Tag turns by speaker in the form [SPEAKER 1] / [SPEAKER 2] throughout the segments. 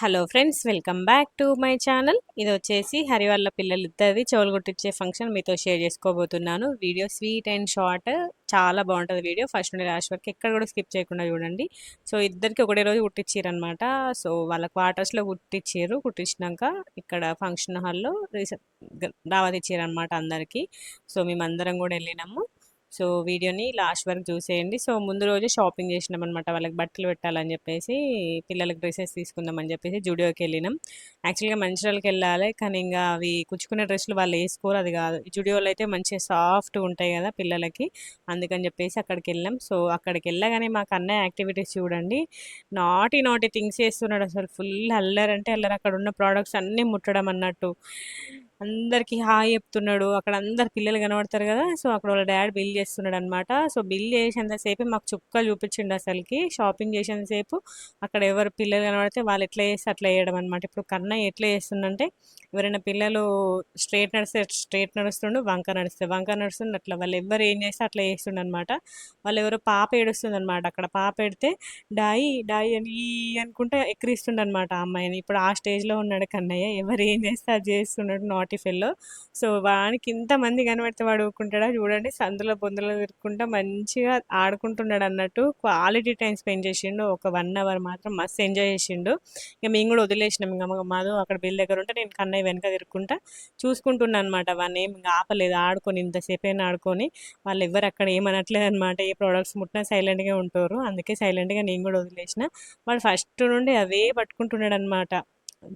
[SPEAKER 1] Hello friends, welcome back to my channel. ఇది వచ్చేసి హరి వాళ్ళ పిల్లలిద్దరిది చెవులు కుట్టించే ఫంక్షన్ మీతో షేర్ చేసుకోబోతున్నాను. వీడియో స్వీట్ అండ్ షార్ట్, చాలా బాగుంటుంది వీడియో. ఫస్ట్ నుండి లాస్ట్ వరకు ఎక్కడ కూడా స్కిప్ చేయకుండా చూడండి. సో ఇద్దరికి ఒకటే రోజు కుట్టించారు అనమాట. సో వాళ్ళ క్వార్టర్స్లో కుట్టించారు. కుట్టించినాక ఇక్కడ ఫంక్షన్ హాల్లో దావత్ ఇచ్చారు అనమాట అందరికీ. సో మేమందరం కూడా వెళ్ళినాము. సో వీడియోని లాస్ట్ వరకు చూసేయండి. సో ముందు రోజు షాపింగ్ చేసినాం అనమాట. వాళ్ళకి బట్టలు పెట్టాలని చెప్పేసి, పిల్లలకి డ్రెస్సెస్ తీసుకుందామని చెప్పేసి జూడియోకి వెళ్ళినాం. యాక్చువల్గా మంచిర్యాలకి వెళ్ళాలి, కానీ ఇంకా అవి కుచ్చుకునే డ్రెస్సులు వాళ్ళు వేసుకోరు, అది కాదు. జూడియోలో అయితే మంచిగా సాఫ్ట్గా ఉంటాయి కదా పిల్లలకి, అందుకని చెప్పేసి అక్కడికి వెళ్ళాం. సో అక్కడికి వెళ్ళగానే మాకు అన్న యాక్టివిటీస్ చూడండి, నాటి నాటి థింగ్స్ చేస్తున్నాడు. అసలు ఫుల్ అల్లరి అంటే అల్లరి. అక్కడ ఉన్న ప్రోడక్ట్స్ అన్నీ ముట్టడం అన్నట్టు, అందరికి హాయ్ చెప్తున్నాడు. అక్కడ అందరు పిల్లలు కనబడతారు కదా, సో అక్కడ వాళ్ళ డాడీ బిల్ చేస్తున్నాడు అనమాట. సో బిల్ చేసేంతసేపు మాకు చుక్కలు చూపించిండు అసలుకి. షాపింగ్ చేసేంతసేపు అక్కడ ఎవరు పిల్లలు కనబడితే వాళ్ళు ఎట్లా చేస్తే అట్లా వేయడం అనమాట. ఇప్పుడు కన్నయ్య ఎట్లా చేస్తుందంటే, ఎవరైనా పిల్లలు స్ట్రేట్ నడిస్తే స్ట్రేట్ నడుస్తుండు, వంక నడిస్తే వంక నడుస్తుండు, అట్లా వాళ్ళు ఎవరు ఏం చేస్తే అట్లా చేస్తుండ అనమాట. వాళ్ళు ఎవరో పాప ఏడుస్తుంది అనమాట. అక్కడ పాప ఎడితే డాయి డాయి అని అనుకుంటే ఎక్కిరిస్తుండ అనమాట ఆ అమ్మాయిని. ఇప్పుడు ఆ స్టేజ్లో ఉన్నాడు కన్నయ్య, ఎవరు ఏం చేస్తే అది చేస్తున్నాడు నాటి ఫెల్లో. సో వానికి ఇంతమంది కనబడితే వాడు ఊరుకుంటాడా చూడండి. సందులో బొందులో తిరుక్కుంటా మంచిగా ఆడుకుంటున్నాడు అన్నట్టు. క్వాలిటీ టైం స్పెండ్ చేసిండు. ఒక 1 hour మాత్రం మస్తు ఎంజాయ్ చేసిండు. ఇక మేము కూడా వదిలేసినాం. ఇంకా మాధు అక్కడ బిల్ దగ్గర ఉంటే నేను కన్నయ్య వెనక తిరుక్కుంటా చూసుకుంటున్నాను అనమాట. వాడిని ఏం ఇంకా ఆపలేదు, ఆడుకొని ఇంతసేపు అయినా ఆడుకొని. వాళ్ళు ఎవరు అక్కడ ఏమనట్లేదు అనమాట. ఏ ప్రోడక్ట్స్ ముట్టినా సైలెంట్గా ఉంటారు, అందుకే సైలెంట్గా నేను కూడా వదిలేసిన. వాడు ఫస్ట్ నుండి అవే పట్టుకుంటున్నాడు అనమాట.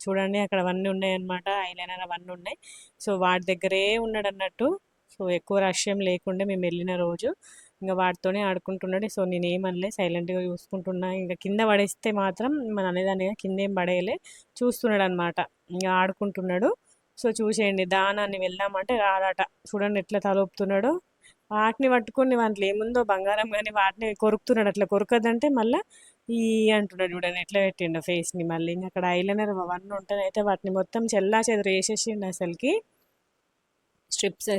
[SPEAKER 1] చూడండి అక్కడ అవన్నీ ఉన్నాయన్నమాట, ఐలైనర్ అవన్నీ ఉన్నాయి. సో వాటి దగ్గరే ఉన్నాడు అన్నట్టు. సో ఎక్కువ రష్ ఏం లేకుండే మేము వెళ్ళిన రోజు. ఇంకా వాటితోనే ఆడుకుంటున్నాడు. సో నేను ఏమనలే, సైలెంట్గా చూసుకుంటున్నా. ఇంకా కింద పడేస్తే మాత్రం మన అనేదాన్ని కింద ఏం పడేయలే, చూస్తున్నాడు అనమాట. ఇంకా ఆడుకుంటున్నాడు. సో చూసేయండి, దానాన్ని వెళ్దామంటే రాడట. చూడండి ఎట్లా తలొప్పుతున్నాడు. వాటిని పట్టుకొని వాటిలో ఏముందో బంగారం కానీ వాటిని కొరుకుతున్నాడు. అట్లా కొరకదంటే మళ్ళీ ఈ అంటున్నాడు. చూడండి ఎట్లా పెట్టిండు ఫేస్ని. మళ్ళీ ఇంకా అక్కడ ఐలైనర్ అవన్నీ ఉంటాయి, అయితే వాటిని మొత్తం చెల్లా చెదరు వేసేసిండు అసలుకి.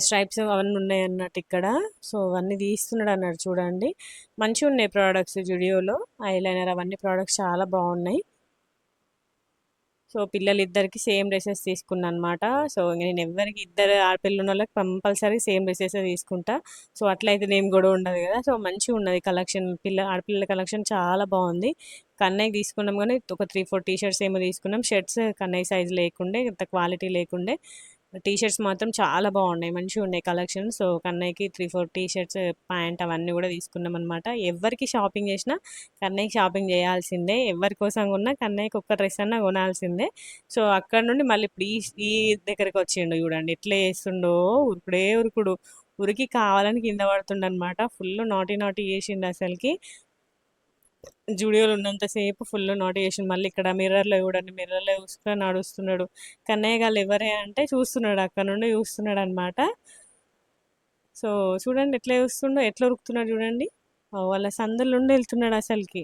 [SPEAKER 1] స్ట్రైప్స్ అవన్నీ ఉన్నాయి అన్నట్టు ఇక్కడ. సో అవన్నీ తీస్తున్నాడు అన్నాడు. చూడండి మంచిగా ఉన్నాయి ప్రోడక్ట్స్ జుడియోలో. ఐలైనర్ అవన్నీ ప్రోడక్ట్స్ చాలా బాగున్నాయి. సో పిల్లలిద్దరికి సేమ్ డ్రెస్సెస్ తీసుకున్నాను అనమాట. సో నేను ఎవరికి, ఇద్దరు ఆడపిల్లల వాళ్ళకి కంపల్సరీ సేమ్ డ్రెస్సెస్ తీసుకుంటా. సో అట్లయితే నేను గొడవ ఉండదు కదా. సో మంచిగా ఉన్నది కలెక్షన్, ఆడపిల్లల కలెక్షన్ చాలా బాగుంది. కన్నయ్యకి తీసుకున్నాం కానీ ఒక 3-4 టీషర్ట్స్ ఏమో తీసుకున్నాం. షర్ట్స్ కన్నయ్య సైజ్ లేకుండే, ఇంత క్వాలిటీ లేకుండే. టీషర్ట్స్ మాత్రం చాలా బాగున్నాయి, మంచిగా ఉన్నాయి కలెక్షన్. సో కన్నయ్యకి 3-4 టీషర్ట్స్, ప్యాంట్ అవన్నీ కూడా తీసుకున్నాం అనమాట. ఎవరికి షాపింగ్ చేసినా కన్నయ్యకి షాపింగ్ చేయాల్సిందే. ఎవరి కోసం కొన్నా కన్నయ్యకి ఒక్క డ్రెస్ అన్నా కొనాల్సిందే. సో అక్కడ నుండి మళ్ళీ ఇప్పుడు ఈ దగ్గరికి వచ్చిండు. చూడండి ఎట్లా చేస్తుండో, ఉరుకుడే ఉరుకుడు. ఉరికి కావాలని కింద పడుతుండ అనమాట. ఫుల్ నాటి నాటి చేసిండు అసలుకి. జూడియోలో ఉన్నంతసేపు ఫుల్ నోటిఫికేషన్. మళ్ళీ ఇక్కడ మిర్రర్లో చూడండి, మిర్రర్లో చూసుకుని నడుస్తున్నాడు. కన్నయ్య గారు ఎవరే అంటే చూస్తున్నాడు, అక్కడ నుండి చూస్తున్నాడు అనమాట. సో చూడండి ఎట్లా చూస్తుండో, ఎట్లా ఉరుకుతున్నాడు చూడండి. వాళ్ళ సందుల నుండి వెళ్తున్నాడు అసలుకి.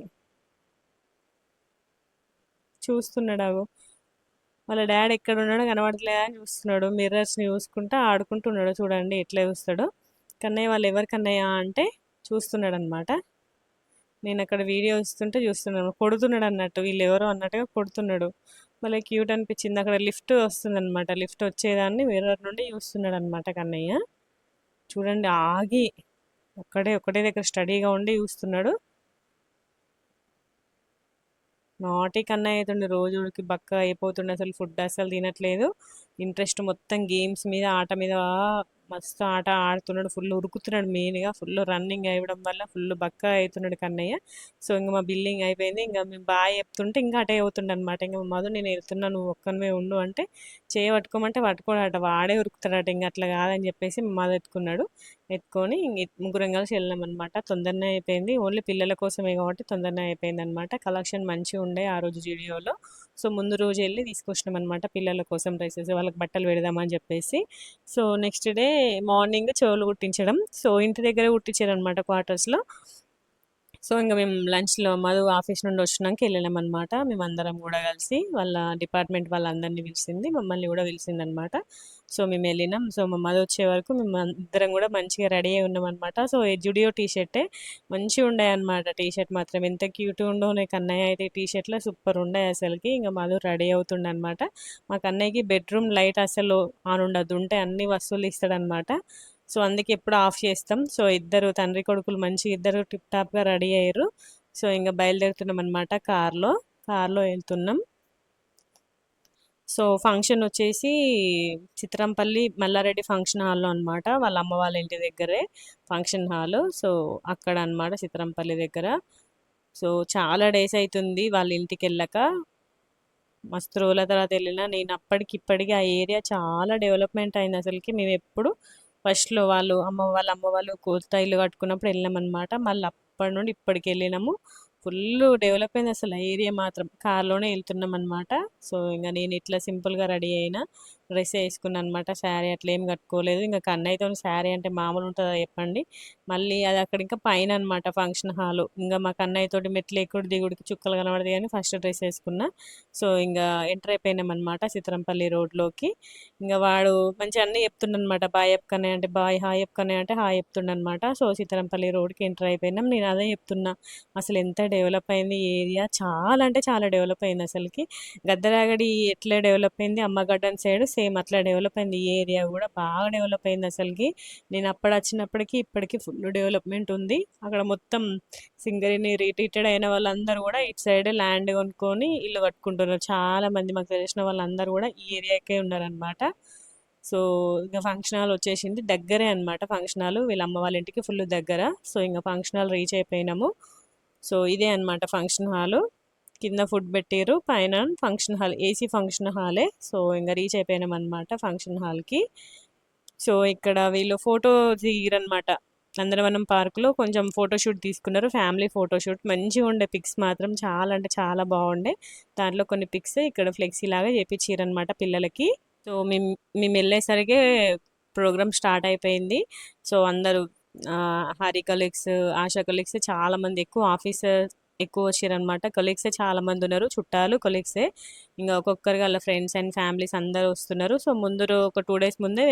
[SPEAKER 1] చూస్తున్నాడు అగో, వాళ్ళ డాడీ ఎక్కడ ఉన్నాడో కనబడట్లేదా అని చూస్తున్నాడు. మిర్రర్స్ని చూసుకుంటా ఆడుకుంటున్నాడు. చూడండి ఎట్లా చూస్తాడో. కన్నయ్య వాళ్ళు ఎవరు కన్నయ్య అంటే చూస్తున్నాడు అనమాట. నేను అక్కడ వీడియో ఇస్తుంటే చూస్తున్నాను, కొడుతున్నాడు అన్నట్టు. వీళ్ళు ఎవరో అన్నట్టుగా కొడుతున్నాడు. మళ్ళీ క్యూట్ అనిపించింది. అక్కడ లిఫ్ట్ వస్తుంది అనమాట. లిఫ్ట్ వచ్చేదాన్ని మిర్రర్ నుండి చూస్తున్నాడు అనమాట కన్నయ్య. చూడండి ఆగి ఒకటే దగ్గర స్టడీగా ఉండి చూస్తున్నాడు. నాటి కన్నయ్య అవుతుండే, రోజుకి బక్క అయిపోతుండే. అసలు ఫుడ్ అసలు తినట్లేదు. ఇంట్రెస్ట్ మొత్తం గేమ్స్ మీద, ఆట మీద మస్తు ఆట ఆడుతున్నాడు. ఫుల్ ఉరుకుతున్నాడు, మెయిన్గా ఫుల్ రన్నింగ్ అవ్వడం వల్ల ఫుల్ బక్క అవుతున్నాడు కన్నయ్య. సో ఇంకా మా బిల్లింగ్ అయిపోయింది. ఇంకా మేము బాగా చెప్తుంటే ఇంకా అటే అవుతుండే అనమాట. ఇంకా మా మధు నేను వెళ్తున్నా, నువ్వు ఒక్కనివే ఉండు అంటే పట్టుకోమంటే పట్టుకోడట, వాడే ఉరుకుతాడట. ఇంకా అట్లా కాదని చెప్పేసి మా మధు ఎత్తుకున్నాడు. ఎత్తుకొని ముగ్గురం కలిసి వెళ్ళాం అనమాట. తొందరనే అయిపోయింది, ఓన్లీ పిల్లల కోసమే కాబట్టి తొందరనే అయిపోయింది అనమాట. కలెక్షన్ మంచిగా ఉండే ఆ రోజు జూడియోలో. సో ముందు రోజు వెళ్ళి తీసుకొచ్చినాం అనమాట పిల్లల కోసం డ్రెస్సెస్, వాళ్ళకి బట్టలు పెడదామని చెప్పేసి. సో నెక్స్ట్ డే మార్నింగ్ చెవులు కుట్టించడం. సో ఇంటి దగ్గర కుట్టించారు అనమాట క్వార్టర్స్లో. సో ఇంక మేము లంచ్లో మధు ఆఫీస్ నుండి వచ్చినాక వెళ్ళినామన్నమాట. మేమందరం కూడా కలిసి వాళ్ళ డిపార్ట్మెంట్ వాళ్ళందరినీ పిలిచింది, మమ్మల్ని కూడా పిలిచిందనమాట. సో మేము వెళ్ళినాం. సో మా మధు వచ్చే వరకు మేము ఇద్దరం కూడా మంచిగా రెడీ అయి ఉన్నామన్నమాట. సో ఈ జుడియో టీ షర్టే మంచిగా ఉండే అనమాట. టీ షర్ట్ మాత్రం ఎంత క్యూట్ ఉండో, నాకు కన్నయ్య అయితే టీ షర్ట్లో సూపర్ ఉండే అసలుకి. ఇంకా మధు రెడీ అవుతుండే అనమాట. మా కన్నయ్యకి బెడ్రూమ్ లైట్ అసలు ఆన్ ఉండదు, ఉంటే అన్ని వస్తువులు ఇస్తాడనమాట. సో అందుకే ఎప్పుడు ఆఫ్ చేస్తాం. సో ఇద్దరు తండ్రి కొడుకులు మంచిగా ఇద్దరు టిప్ టాప్గా రెడీ అయ్యారు. సో ఇంకా బయలుదేరుతున్నాం అనమాట. కార్లో వెళ్తున్నాం. సో ఫంక్షన్ వచ్చేసి చిత్రంపల్లి మల్లారెడ్డి ఫంక్షన్ హాల్లో అనమాట. వాళ్ళ అమ్మ వాళ్ళ ఇంటి దగ్గరే ఫంక్షన్ హాల్. సో అక్కడ అనమాట చిత్రంపల్లి దగ్గర. సో చాలా డేస్ అవుతుంది వాళ్ళ ఇంటికి వెళ్ళక. మస్తు రోజుల తర్వాత వెళ్ళిన నేను. అప్పటికి ఇప్పటికి ఆ ఏరియా చాలా డెవలప్మెంట్ అయింది అసలుకి. మేము ఎప్పుడు ఫస్ట్లో వాళ్ళ అమ్మ వాళ్ళు కొత్త ఇల్లు కట్టుకున్నప్పుడు వెళ్ళామన్నమాట. మళ్ళీ అప్పటి నుండి ఇప్పటికి వెళ్ళినాము. ఫుల్ డెవలప్ అయింది అసలు ఆ ఏరియా మాత్రం. కార్లోనే వెళ్తున్నాం అనమాట. సో ఇంకా నేను ఇట్లా సింపుల్గా రెడీ అయినా, డ్రెస్ వేసుకున్నాను అనమాట. శారీ అట్లా ఏం కట్టుకోలేదు. ఇంకా కన్నయ్యతో శారీ అంటే మామూలు ఉంటుందా చెప్పండి. మళ్ళీ అది అక్కడ ఇంకా పైన అనమాట ఫంక్షన్ హాలు. ఇంకా మా కన్నయ్యతోటి మెట్లు ఎక్కుడు దిగుడికి చుక్కలు కనబడదు కానీ ఫస్ట్ డ్రెస్ వేసుకున్నా. సో ఇంకా ఎంటర్ అయిపోయినాం అనమాట చిత్రంపల్లి రోడ్లోకి. ఇంకా వాడు మంచిగా అన్నీ చెప్తుండనమాట. బాయ్ చెప్పుకనే అంటే బాయ్, హాయ్ చెప్పుకనే అంటే హాయ్ చెప్తుండనమాట. సో చిత్రంపల్లి రోడ్కి ఎంటర్ అయిపోయినాం. నేను అదే చెప్తున్నా, అసలు ఎంత డెవలప్ అయింది ఈ ఏరియా. చాలా అంటే చాలా డెవలప్ అయింది అసలుకి. గద్దరాగడి ఎట్లా డెవలప్ అయింది, అమ్మగడ్డన్ సైడ్ సేమ్ అట్లా డెవలప్ అయింది. ఈ ఏరియా కూడా బాగా డెవలప్ అయింది అసలుకి. నేను అప్పుడు వచ్చినప్పటికీ ఇప్పటికీ ఫుల్ డెవలప్మెంట్ ఉంది అక్కడ మొత్తం. సింగరేణి రిటైర్డ్ అయిన వాళ్ళందరూ కూడా ఇటు సైడ్ ల్యాండ్ కొనుక్కొని ఇల్లు కట్టుకుంటున్నారు. చాలా మంది మాకు తెలిసిన వాళ్ళందరూ కూడా ఈ ఏరియాకే ఉన్నారనమాట. సో ఇంకా ఫంక్షన్ హాల్ వచ్చేసింది, దగ్గరే అనమాట ఫంక్షన్ హాల్. వీళ్ళ అమ్మ వాళ్ళ ఇంటికి ఫుల్ దగ్గర. సో ఇంకా ఫంక్షన్ హాల్ రీచ్ అయిపోయినాము. సో ఇదే అనమాట ఫంక్షన్ హాలు. కింద ఫుడ్ పెట్టారు, పైన ఫంక్షన్ హాల్, ఏసీ ఫంక్షన్ హాలే. సో ఇంకా రీచ్ అయిపోయినాం అనమాట ఫంక్షన్ హాల్కి. సో ఇక్కడ వీళ్ళు ఫోటో దిగిరనమాట. నందనవనం పార్కులో కొంచెం ఫోటోషూట్ తీసుకున్నారు, ఫ్యామిలీ ఫోటోషూట్. మంచిగా ఉండే పిక్స్ మాత్రం, చాలా అంటే చాలా బాగుండే. దాంట్లో కొన్ని పిక్స్ ఇక్కడ ఫ్లెక్సీ లాగా చేపించారనమాట పిల్లలకి. సో మేము వెళ్ళేసరికి ప్రోగ్రామ్ స్టార్ట్ అయిపోయింది. సో అందరూ హరి కలీగ్స్, ఆశా కలీగ్స్ చాలా మంది, ఎక్కువ ఆఫీసర్ ఎక్కువ వచ్చారనమాట. కొలీగ్సే చాలా మంది ఉన్నారు, చుట్టాలు కొలీగ్సే. ఇంకా ఒక్కొక్కరికి వాళ్ళ ఫ్రెండ్స్ అండ్ ఫ్యామిలీస్ అందరూ వస్తున్నారు. సో ముందు ఒక 2 days ముందే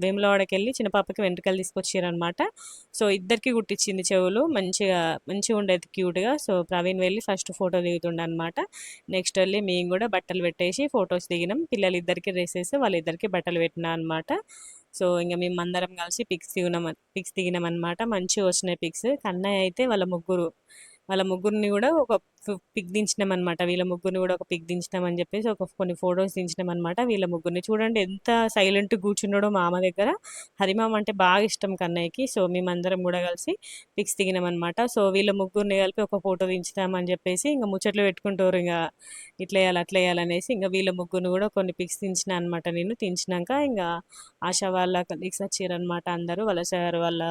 [SPEAKER 1] వేములవాడకి వెళ్ళి చిన్న పాపకి వెంట్రుకలు తీసుకొచ్చారనమాట. సో ఇద్దరికి కుట్టించింది చెవులు, మంచిగా మంచిగా ఉండేది క్యూట్గా. సో ప్రవీణ్ వెళ్ళి ఫస్ట్ ఫోటో దిగుతుండే అనమాట. నెక్స్ట్ వెళ్ళి మేము కూడా బట్టలు పెట్టేసి ఫొటోస్ దిగినాం. పిల్లలిద్దరికి డ్రెస్సెస్, వాళ్ళిద్దరికి బట్టలు పెట్టినా అనమాట. సో ఇంక మేము అందరం కలిసి పిక్స్ దిగినాం అనమాట. మంచిగా వచ్చినాయి పిక్స్. కన్నయ్య అయితే వాళ్ళ ముగ్గురిని కూడా ఒక పిక్ దించినాం అనమాట. వీళ్ళ ముగ్గురిని కూడా ఒక పిక్ దించినామని చెప్పేసి కొన్ని ఫొటోస్ దించినాం అనమాట. వీళ్ళ ముగ్గురిని చూడండి ఎంత సైలెంట్ కూర్చున్నాడో మామ దగ్గర. హరిమామ అంటే బాగా ఇష్టం కన్నయ్యకి. సో మేమందరం కూడా కలిసి పిక్స్ దిగినాం అనమాట. సో వీళ్ళ ముగ్గురిని కలిపి ఒక ఫోటో దించుతామని చెప్పేసి ఇంకా ముచ్చట్లు పెట్టుకుంటారు, ఇంకా ఇట్లా వేయాలి అట్లా వేయాలనేసి. ఇంకా వీళ్ళ ముగ్గురిని కూడా కొన్ని పిక్స్ దించిన అనమాట. నేను దించినాక ఇంకా ఆశా వాళ్ళ కలీగ్స్ వచ్చారనమాట. అందరూ వాళ్ళ సార్, వాళ్ళ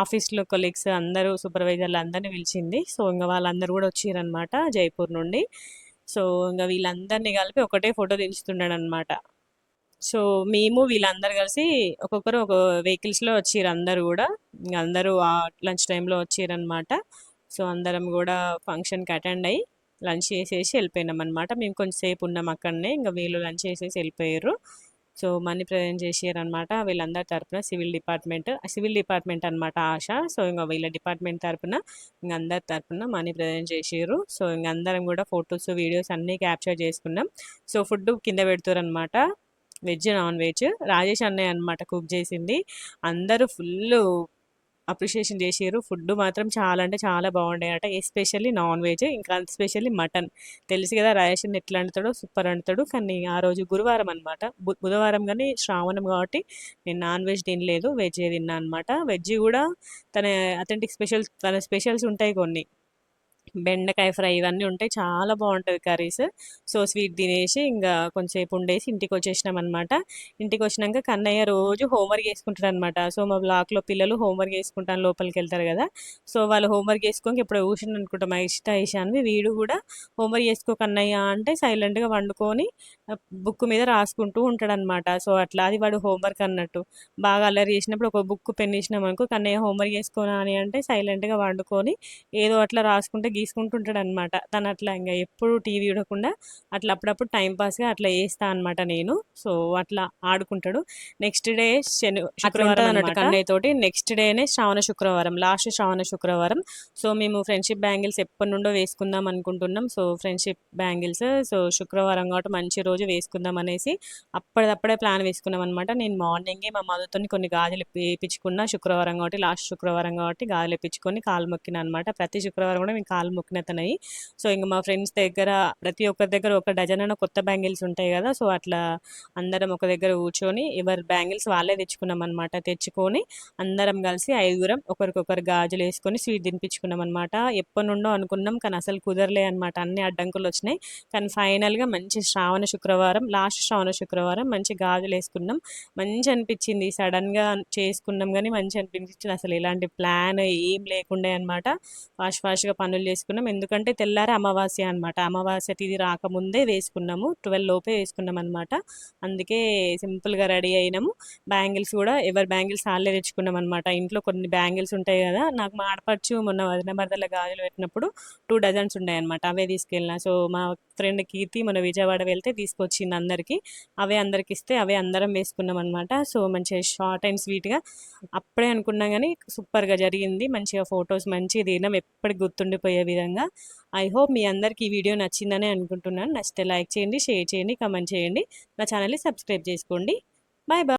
[SPEAKER 1] ఆఫీస్లో కొలీగ్స్ అందరూ, సూపర్వైజర్లు అందరినీ పిలిచింది. సో ఇంకా వాళ్ళందరూ కూడా వచ్చారనమాట జైపూర్ నుండి. సో ఇంకా వీళ్ళందరినీ కలిపి ఒకటే ఫోటో దించుతున్నాడు అనమాట. సో మేము వీళ్ళందరూ కలిసి ఒక్కొక్కరు ఒక వెహికల్స్లో వచ్చిర్రు అందరూ కూడా. ఇంక అందరూ లంచ్ టైంలో వచ్చిరనమాట. సో అందరం కూడా ఫంక్షన్కి అటెండ్ అయ్యి లంచ్ చేసేసి వెళ్ళిపోయినాం అనమాట. మేము కొంచెంసేపు ఉన్నాం అక్కడనే, ఇంకా వీళ్ళు లంచ్ చేసేసి వెళ్ళిపోయారు. సో మనీ ప్రజెంట్ చేసారనమాట వీళ్ళందరి తరపున. సివిల్ డిపార్ట్మెంట్ అనమాట ఆశ. సో ఇంకా వీళ్ళ డిపార్ట్మెంట్ తరపున, ఇంక అందరి తరపున మనీ ప్రజెంట్ చేసారు. సో ఇంక అందరం కూడా ఫొటోస్, వీడియోస్ అన్నీ క్యాప్చర్ చేసుకున్నాం. సో ఫుడ్ కింద పెడుతారు అనమాట, వెజ్ నాన్ వెజ్. రాజేష్ అన్నయ్య అనమాట కుక్ చేసింది. అందరూ ఫుల్ అప్రిషియేషన్ చేసారు. ఫుడ్ మాత్రం చాలా అంటే చాలా బాగుండే ఎస్పెషల్లీ నాన్ వెజ్, ఇంకా ఎస్పెషల్లీ మటన్. తెలుసు కదా రాజేష్ అన్న ఎట్లా వండుతాడో, సూపర్ వండుతాడు. కానీ ఆ రోజు గురువారం అనమాట, బుధవారం కానీ శ్రావణం కాబట్టి నేను నాన్ వెజ్ తినలేదు, వెజ్ తిన్నా అనమాట. వెజ్ కూడా తన అథెంటిక్ తన స్పెషల్స్ ఉంటాయి కొన్ని. బెండకాయ ఫ్రై ఇవన్నీ ఉంటాయి. చాలా బాగుంటుంది కర్రీస్. సో స్వీట్ తినేసి ఇంకా కొంచెంసేపు ఉండేసి ఇంటికి వచ్చేసినాం అనమాట. ఇంటికి వచ్చినాక కన్నయ్య రోజు హోంవర్క్ చేసుకుంటాడు అనమాట. సో మా బ్లాక్లో పిల్లలు హోంవర్క్ చేసుకుంటాను లోపలికి వెళ్తారు కదా. సో వాళ్ళు హోంవర్క్ చేసుకోక ఇప్పుడు కూర్చుని అనుకుంటా మా ఇషాన్వి. వీడు కూడా హోంవర్క్ చేసుకో కన్నయ్య అంటే సైలెంట్గా వండుకొని బుక్ మీద రాసుకుంటూ ఉంటాడు అనమాట. సో అట్లా అది వాడు హోంవర్క్ అన్నట్టు. బాగా అల్లరి చేసినప్పుడు ఒక బుక్ పెన్ ఇచ్చినాం అనుకో, కన్నయ్య హోంవర్క్ చేసుకోనా అని అంటే సైలెంట్గా వండుకొని ఏదో అట్లా రాసుకుంటే గీసుకుంటూ ఉంటాడనమాట. తను అట్లా ఇంగ ఎప్పుడు టీవీ చూడకుండా అట్లా అప్పుడప్పుడు టైం పాస్‌గా అట్లా చేస్తా అనమాట నేను. సో, అట్లా ఆడుకుంటాడు. నెక్స్ట్ డే శుక్రవారం ఉంటదన్నట్టు కన్నయ్యతోటి. నెక్స్ట్ డేనే శ్రావణ శుక్రవారం. లాస్ట్ శ్రావణ శుక్రవారం. సో, మేము ఫ్రెండ్‌షిప్ బ్యాంగిల్స్ ఎప్పటినుండో వేసుకుందాం అనుకుంటున్నాం. సో, ఫ్రెండ్‌షిప్ బ్యాంగిల్స్ సో, శుక్రవారం కాబట్టి మంచి రోజు వేసుకుందాం అనేసి అప్పటిదప్పుడే ప్లాన్ వేసుకున్నాం అనమాట. నేను మార్నింగే మా మదర్‌తోని కొన్ని గాజులు ఏపిచ్చుకున్న. శుక్రవారం కాబట్టి లాస్ట్ శుక్రవారం కాబట్టి గాజులు ఏపిచ్చుకొని కాలు మొక్కినా అనమాట. ప్రతి శుక్రవారం కూడా మేము కాలు మొక్కినతనయి. సో ఇంక మా ఫ్రెండ్స్ దగ్గర ప్రతి ఒక్కరి దగ్గర ఒక డజన్ అన్న కొత్త బ్యాంగిల్స్ ఉంటాయి కదా. సో అట్లా అందరం ఒక దగ్గర కూర్చొని ఎవరి బ్యాంగిల్స్ వాళ్ళే తెచ్చుకున్నాం అనమాట. తెచ్చుకొని అందరం కలిసి ఐదుగురం ఒకరికొకరు గాజులు వేసుకొని స్వీట్ తినిపించుకున్నాం అనమాట. ఎప్పటి నుండో అనుకున్నాం కానీ అసలు కుదరలే అనమాట. అన్ని అడ్డంకులు వచ్చినాయి. కానీ ఫైనల్గా మంచి శ్రావణ శుక్రవారం, లాస్ట్ శ్రావణ శుక్రవారం మంచి గాజులు వేసుకున్నాం. మంచి అనిపించింది. సడన్గా చేసుకున్నాం కానీ మంచి అనిపించింది. అసలు ఎలాంటి ప్లాన్ ఏం లేకుండే అనమాట. ఫాస్ట్‌గా పనులు చేసుకున్నాం. ఎందుకంటే తెల్లారి అమావాస్య అనమాట. అమావాస్య తిథి రాకముందే వేసుకున్నాము. 12 లోపే వేసుకున్నామనమాట. అందుకే సింపుల్‌గా రెడీ అయినాము. బ్యాంగిల్స్ కూడా ఎవరి బ్యాంగిల్స్ ఆళ్ళే తెచ్చుకున్నామనమాట. ఇంట్లో కొన్ని బ్యాంగిల్స్ ఉంటాయి కదా. నాకు మా ఆడపడుచు మొన్న వదిన మరదళ్ళ గాజులు పెట్టినప్పుడు 2 డజన్స్ ఉన్నాయన్నమాట. అవే తీసుకెళ్ళిన. సో మా ఫ్రెండ్ కీర్తి మొన్న విజయవాడ వెళ్తే తీసుకొచ్చింది అందరికీ. అవే అందరికిస్తే అవే అందరం వేసుకున్నామనమాట. సో మంచిగా షార్ట్ అండ్ స్వీట్‌గా అప్పుడే అనుకున్నా కానీ సూపర్‌గా జరిగింది. మంచిగా ఫొటోస్ మంచిగా దిగినాం. ఎప్పటికి గుర్తుండిపోయే విధంగా. ఐ హోప్ మీ అందరికీ ఈ వీడియో నచ్చిందనే అనుకుంటున్నాను. నచ్చితే లైక్ చేయండి, షేర్ చేయండి, కామెంట్ చేయండి. నా ఛానల్‌ని సబ్స్క్రైబ్ చేసుకోండి. Bye bye.